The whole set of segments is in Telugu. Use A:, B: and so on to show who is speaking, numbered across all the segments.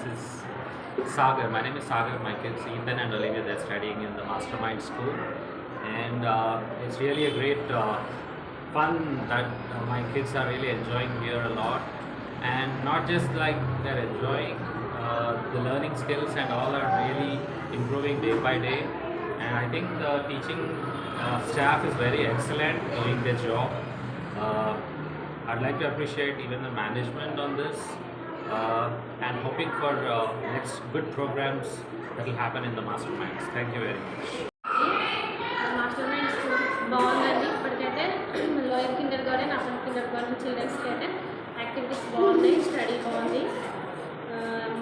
A: this is Sagar. My name is Sagar. My kids Ethan and Olivia, they're studying in the Mastermind School, and it's really a great fun that my kids are really enjoying here a lot, and not just like they're enjoying the learning skills and all are really improving day by day. And I think the teaching staff is very excellent doing their job. Uh, I'd like to appreciate even the management on this, and hoping for next good programs that will happen in the masterminds. Thank you very much.
B: Master school బాగుందండి. ఇప్పటికైతే lower kindergarten upper kindergarten చిల్డ్రన్స్కి అయితే యాక్టివిటీస్ బాగున్నాయి, స్టడీ బాగుంది.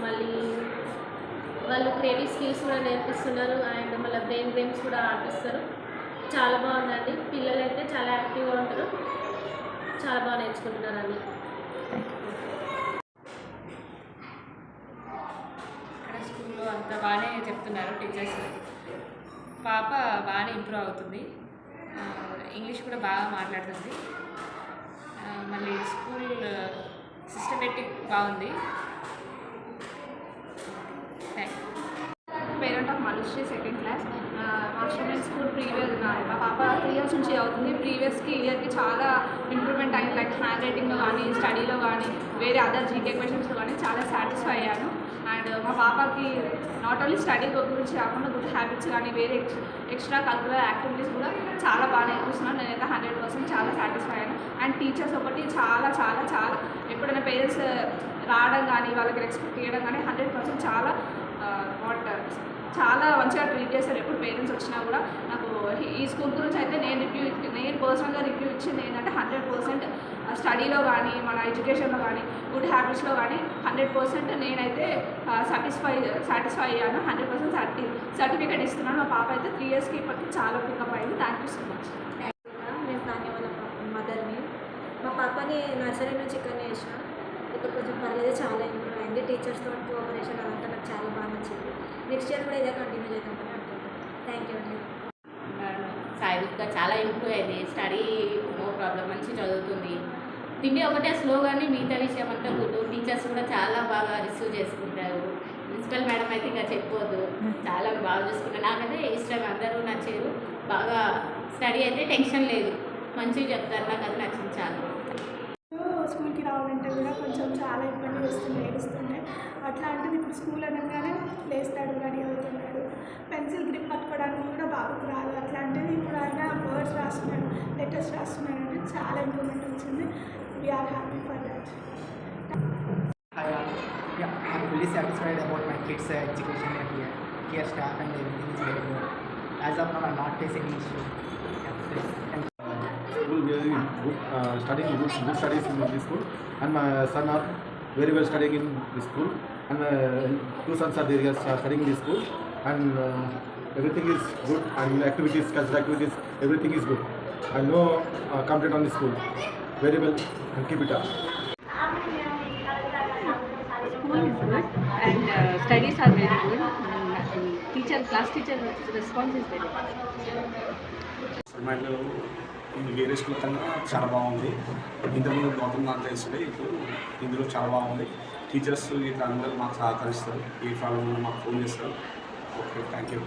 B: మళ్ళీ వాళ్ళు క్రియేటివ్ స్కిల్స్ కూడా నేర్పిస్తున్నారు, అండ్ మళ్ళీ బ్రెయిన్ గేమ్స్ కూడా ఆడిపిస్తారు. చాలా బాగుందండి. పిల్లలు అయితే చాలా యాక్టివ్గా ఉంటారు, చాలా బాగా నేర్చుకుంటున్నారు అన్నీ.
C: ఇక్కడ స్కూల్లో అంతా బాగానే చెప్తున్నారు టీచర్స్. పాప బాగానే ఇంప్రూవ్ అవుతుంది, ఇంగ్లీష్ కూడా బాగా మాట్లాడుతుంది. మళ్ళీ స్కూల్ సిస్టమేటిక్ బాగుంది. Thank you.
D: Parent of Manushree, second class. Mastermind school previous మా పాప 3 years నుంచి అవుతుంది. ప్రీవియస్కి ఇయర్కి చాలా ఇంప్రూవ్మెంట్ అయింది. లైక్ హ్యాండ్ రైటింగ్లో కానీ, స్టడీలో కానీ, వేరే అదర్ జీకే క్వశ్చన్స్లో కానీ చాలా సాటిస్ఫై అయ్యాను. అండ్ మా పాపకి నాట్ ఓన్లీ స్టడీ గురించి కాకుండా గుడ్ హ్యాబిట్స్ కానీ వేరే ఎక్స్ట్రా కల్చరల్ యాక్టివిటీస్ కూడా చాలా బాగా నేర్పిస్తున్నాను. నేనైతే 100% చాలా సాటిస్ఫై అయ్యాను. అండ్ టీచర్స్ ఒకటి చాలా చాలా చాలా ఎప్పుడైనా పేరెంట్స్ రావడం కానీ వాళ్ళకి రెస్పెక్ట్ చేయడం కానీ 100% చాలా చాలా మంచిగా ట్రీట్ చేస్తారు. ఎప్పుడు పేరెంట్స్ వచ్చినా కూడా నాకు ఈ స్కూల్ గురించి అయితే నేను పర్సనల్గా రివ్యూ ఇచ్చింది ఏంటంటే 100% స్టడీలో కానీ మన ఎడ్యుకేషన్లో కానీ గుడ్ హ్యాబిట్స్లో కానీ 100% నేనైతే సాటిస్ఫై అయ్యాను. 100% సర్టిఫికేట్ ఇస్తున్నాను. మా పాప అయితే 3 yearsకి ఇప్పటికి చాలా పికప్ అయింది. Thank you so much.
E: నేను తానే వాళ్ళ మదర్ని. మా పాపని నర్సరీ నుంచి ఇక్కడనే వేసిన. ఇప్పుడు కొంచెం పర్లేదు, చాలా ఇంప్రూవ్ అయింది. టీచర్స్తో కోఆపరేషన్ అదంతా నాకు చాలా బాగా నచ్చింది. నెక్స్ట్ ఇయర్ కూడా ఇదే కంటిన్యూ చేద్దామని అనుకుంటున్నాను. థ్యాంక్ యూ అండి.
F: సాయిగా చాలా ఇంప్రూవ్ అయింది. స్టడీ నో ప్రాబ్లం, మంచి చదువుతుంది. తిండి ఒకటే స్లో, కానీ మిగతా విషయం అంతా గుడ్. టీచర్స్ కూడా చాలా బాగా రిసీవ్ చేసుకుంటారు. ప్రిన్సిపల్ మేడం అయితే ఇంకా చెప్పొద్దు, చాలా బాగా చూసుకుంటారు. నాకైతే ఇష్టం, అందరూ నచ్చారు. బాగా స్టడీ అయితే టెన్షన్ లేదు, మంచిగా చెప్తారు. నాకు అది నచ్చింది చాలా.
G: స్కూల్కి రావాలంటే కూడా కొంచెం చాలా ఇబ్బంది వస్తుంది, ఏడుస్తుండే. అట్లాంటిది ఇప్పుడు స్కూల్ అనగానే లేస్తాడు, రెడీ అవుతున్నాడు. పెన్సిల్ గ్రిప్ పట్టుకోవడానికి కూడా బాబుకు రాదు. అట్లాంటిది ఇప్పుడు ఆయన వర్డ్స్ రాస్తున్నాడు, లెటర్స్ రాస్తున్నాడు అంటే చాలా ఇంప్రూవ్మెంట్ వచ్చింది. We are happy for that.
H: I'm fully satisfied about my kids' education here. Here staff and everything is very good. As of now, I'm not facing any issue. Thank you.
I: School very good, studying good studies in this school, and my son are very well studying in this school, and my 2 sons are there studying in this school, and everything is good, and activities, cultural activities, everything is good. I know complaint on the school very well, and keep it up.
D: School is good and studies are very good. Class teacher response is very good.
J: వేరే స్కూల్ కన్నా చాలా బాగుంది. ఇంతకుముందు గౌతమ్ నాథ్ చేస్తుండే, ఇప్పుడు ఇందులో చాలా బాగుంది. టీచర్స్ ఇట్లా అందరూ మాకు సహకరిస్తారు, ఏ ప్రాబ్లం ఉన్నా మాకు ఫోన్ చేస్తారు. Okay, thank you.